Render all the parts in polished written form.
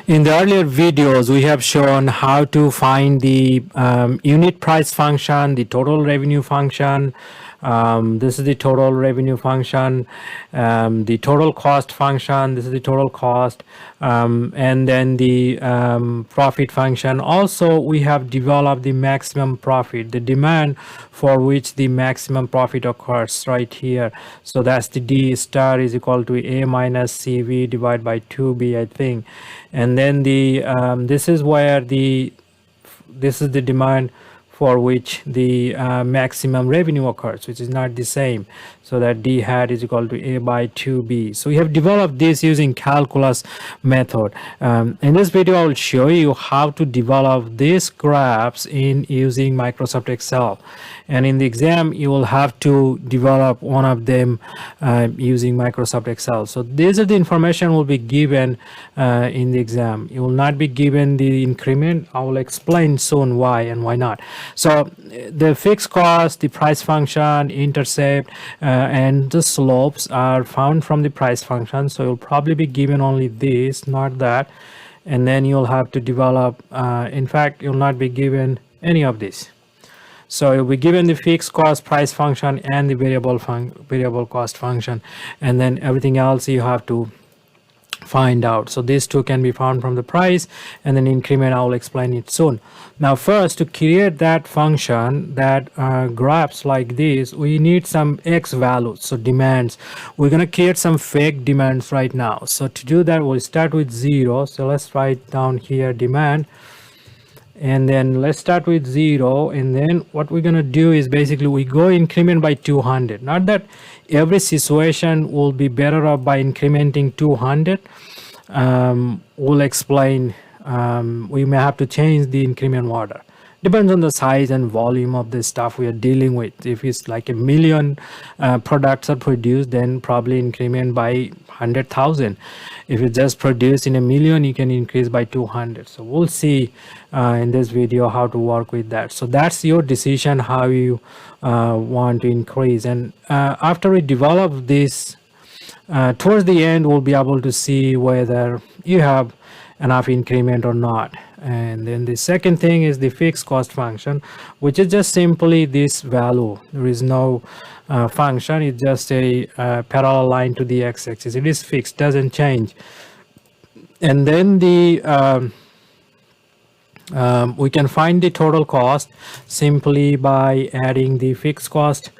In the earlier videos, we have shown how to find the unit price function, the total revenue function. This is the total revenue function, the total cost function. This is the total cost, and then the profit function. Also, we have developed the maximum profit, the demand for which the maximum profit occurs right here. So that's the D star is equal to A minus CV divided by 2B, I think. And then the this is where this is the demand for which the maximum revenue occurs, which is not the same. So that D hat is equal to A by 2B. So we have developed this using calculus method. In this video, I will show you how to develop these graphs in using Microsoft Excel. And in the exam, you will have to develop one of them using Microsoft Excel. So these are the information will be given in the exam. You will not be given the increment. I will explain soon why and why not. So the fixed cost, the price function, intercept, and the slopes are found from the price function. So you'll probably be given only this, not that. And then you'll have to develop, in fact, you'll not be given any of this. So you'll be given the fixed cost price function and the variable cost function, and then everything else you have to find out. So these two can be found from the price, and then increment I will explain it soon. Now first, to create that function that graphs like this, we need some X values, so demands. We're going to create some fake demands right now. So to do that, we'll start with 0. So let's write down here demand, and then let's start with 0. And then what we're going to do is basically we go increment by 200. Not that every situation will be better off by incrementing 200. We'll explain. We may have to change the increment order. Depends on the size and volume of the stuff we are dealing with. If it's like 1 million products are produced, then probably increment by 100,000. If it's just produced in 1 million, you can increase by 200. So we'll see in this video how to work with that. So that's your decision how you want to increase. And after we develop this, towards the end, we'll be able to see whether you have enough increment or not. And then the second thing is the fixed cost function, which is just simply this value. There is no function. It's just a parallel line to the x-axis. It is fixed, doesn't change. And then the we can find the total cost simply by adding the fixed cost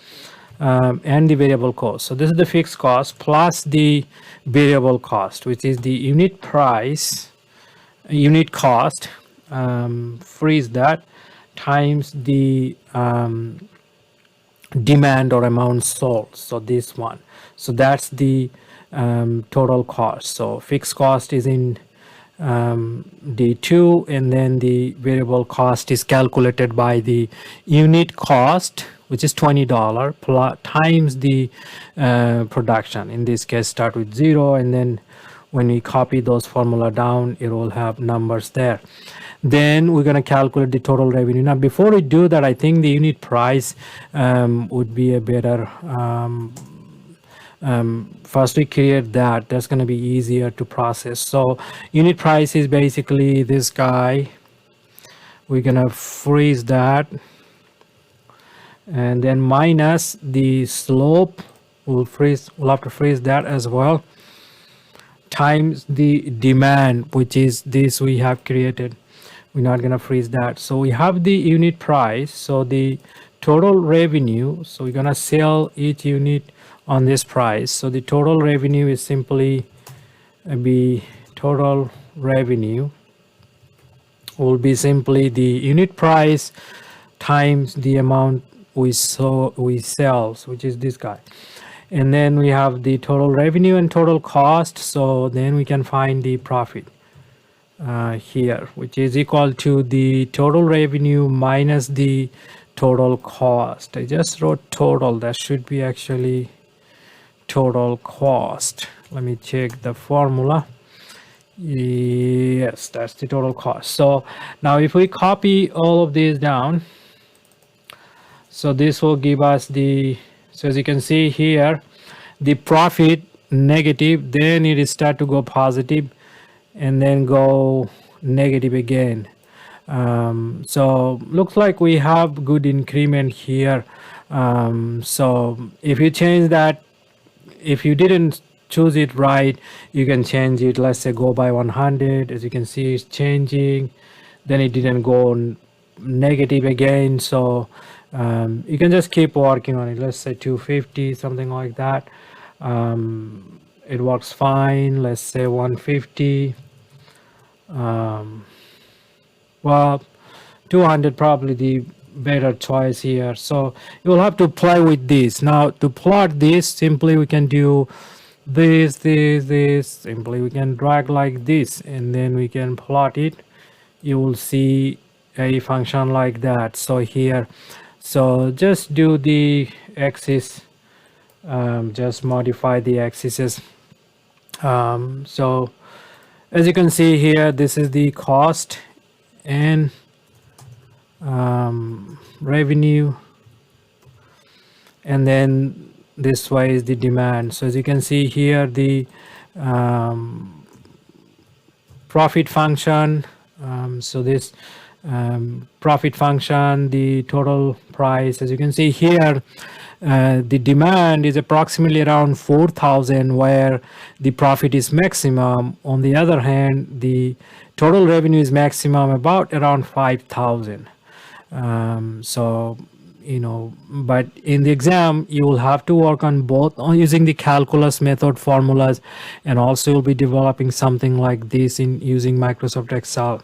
and the variable cost. So this is the fixed cost plus the variable cost, which is the unit price, unit cost, freeze that, times the demand or amount sold. So this one. So that's the total cost. So fixed cost is in D2, and then the variable cost is calculated by the unit cost, which is $20 plus times the production. In this case, start with 0, and then when we copy those formula down, it will have numbers there. Then we're going to calculate the total revenue. Now before we do that, I think the unit price would be a better first we create that. That's going to be easier to process. So unit price is basically this guy. We're going to freeze that, and then minus the slope. We'll have to freeze that as well, times the demand, which is this we have created. We're not going to freeze that. So we have the unit price, so the total revenue. So we're going to sell each unit on this price. So the total revenue is simply be total revenue will be simply the unit price times the amount we sell, which is this guy. And then we have the total revenue and total cost. So then we can find the profit here, which is equal to the total revenue minus the total cost. I just wrote total. That should be actually total cost. Let me check the formula. Yes, that's the total cost. So now if we copy all of these down, so this will give us the, so as you can see here, the profit negative, then it start to go positive, and then go negative again. So looks like we have good increment here. So if you change that, if you didn't choose it right, you can change it. Let's say go by 100. As you can see, it's changing. Then it didn't go negative again. So you can just keep working on it. Let's say 250, something like that. It works fine. Let's say 150. Well, 200 probably the better choice here. So you'll have to play with this. Now to plot this, simply we can do this. Simply we can drag like this, and then we can plot it. You will see a function like that. So here, so just do the axis, just modify the axes. So as you can see here, this is the cost and revenue, and then this way is the demand. So as you can see here, the profit function, so this profit function, the total price, as you can see here, the demand is approximately around 4,000, where the profit is maximum. On the other hand, the total revenue is maximum about around 5,000. So but in the exam you will have to work on both, on using the calculus method formulas, and also you'll be developing something like this in using Microsoft Excel.